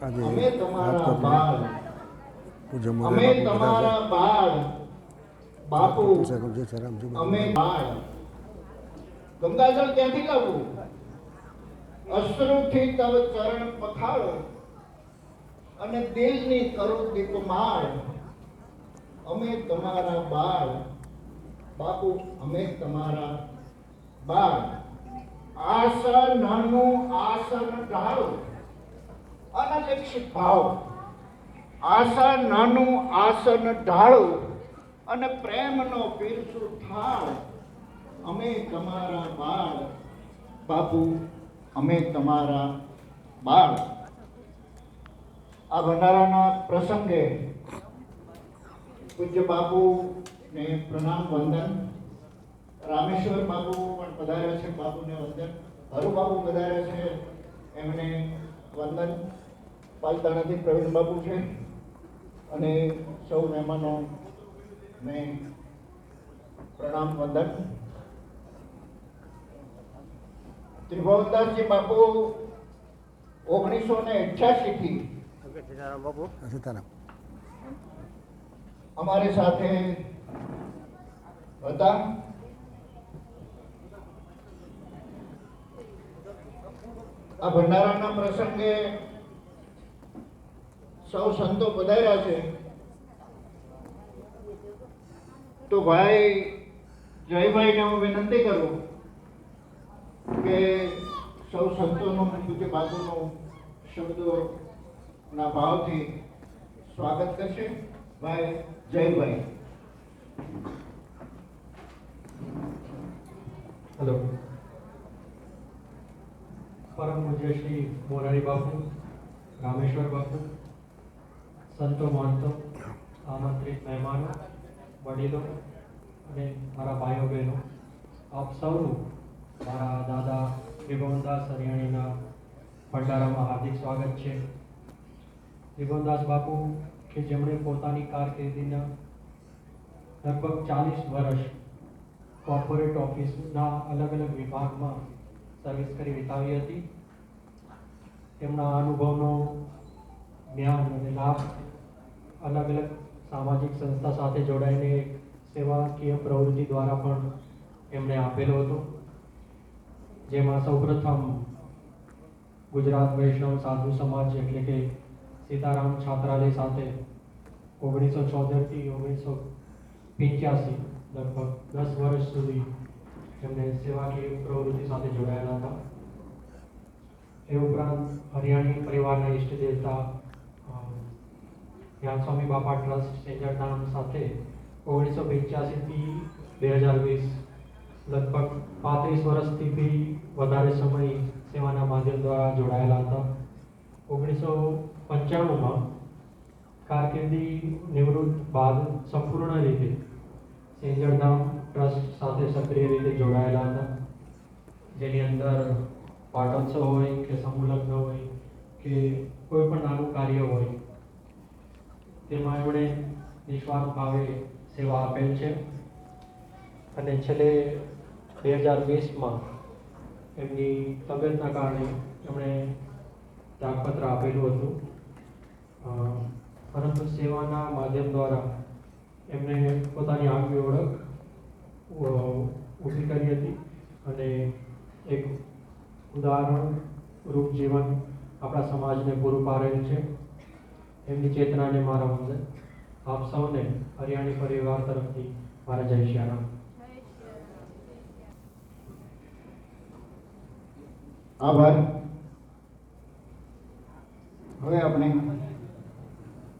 આજે અમે તમારા રાજકોટમાં બાળ પૂજ્ય અમે મોરારી બાપુ તમારા બાળ બાપુ જે સરામજી અમે બાળ ગંગાજળ ક્યાંથી લાવવું અશ્રુથી તવ ચરણ પખાળો અને દિલની કરું દીપમાળ અમે તમારા બાળ બાપુ અમે તમારા બાળ આસન નાનું આસન ઢાળો અનપેક્ષિત ભાવ આસન નાનું આસન ઢાળો અને પ્રેમનો પીરસું થાળ અમે તમારા બાળ બાપુ અમે તમારા બાળ આ ભંડારાના પ્રસંગે પૂજ્ય બાપુ ને પ્રણામ વંદન રામેશ્વર બાપુ પણ પધાર્યા છે બાપુને વંદન હરુ બાપુ પધાર્યા છે એમને વંદન પાલતાણાથી પ્રવીણ બાપુ છે અને સૌ મહેમાનો ને પ્રણામ વંદન ત્રિભુવનદાસજી બાપુ 1988 થી સીતારામ અમારી સાથે હતા. આ ભંડારાના પ્રસંગે સૌ સંતો પધાર્યા છે તો ભાઈ જયભાઈને હું વિનંતી કરું કે સૌ સંતોનું પૂજ્ય બાપુનું શબ્દોના ભાવથી સ્વાગત કરશે. ભાઈ જયભાઈ. હેલો. પરમ પૂજ્ય શ્રી મોરારી બાપુ, રામેશ્વર બાપુ, સંતો મહંતો, આમંત્રિત મહેમાનો, વડીલો અને મારા ભાઈઓ બહેનો, આપ સૌનું મારા દાદા ત્રિભુવનદાસ હરિયાણીના ભંડારામાં હાર્દિક સ્વાગત છે. ત્રિભુવનદાસ બાપુ કે જેમણે પોતાની કારકિર્દીના લગભગ 40 વર્ષ કોર્પોરેટ ઓફિસના અલગ અલગ વિભાગમાં સર્વિસ કરી વિતાવી હતી. તેમના અનુભવનો જ્ઞાન અને લાભ અલગ અલગ સામાજિક સંસ્થા સાથે જોડાઈને એક સેવાકીય પ્રવૃત્તિ દ્વારા પણ એમણે આપેલો હતો, જેમાં સૌપ્રથમ ગુજરાત વૈષ્ણવ સાધુ સમાજ એટલે કે સીતારામ છાત્રાલય સાથે 1974 થી 1985 લગભગ 10 વર્ષ સુધી એમણે સેવાકીય પ્રવૃત્તિ સાથે જોડાયેલા હતા. એ ઉપરાંત હરિયાણી પરિવારના ઈષ્ટ દેવતા જ્ઞાનસ્વામી બાપા ટ્રસ્ટ સેંજરધામ સાથે 1985 થી 2020 લગભગ 35 વર્ષથી બી વધારે સમય સેવાના માધ્યમ દ્વારા જોડાયેલા હતા. 1995માં કારકિર્દી નિવૃત્ત બાદ સંપૂર્ણ રીતે સેંજરધામ ટ્રસ્ટ સાથે સક્રિય રીતે જોડાયેલા હતા, જેની અંદર પાટોત્સવ હોય કે સમૂહ લગ્ન હોય કે કોઈ પણ નાનું કાર્ય હોય તેમાં એમણે નિસ્વાર્થ ભાવે સેવા આપેલ છે. અને છેલ્લે 2020માં એમની તબિયતના કારણે એમણે ત્યાગપત્ર આપેલું હતું, પરંતુ સેવાના માધ્યમ દ્વારા એમણે પોતાની આગવી ઓળખ ઊભી કરી હતી અને એક ઉદાહરણ રૂપ જીવન આપણા સમાજને પૂરું પાડેલ છે. એમની ચેતનાને મારા વંદન. આપ સૌને હરિયાણી પરિવાર તરફથી મારા જય શ્યારામ. આભાર. હવે આપણે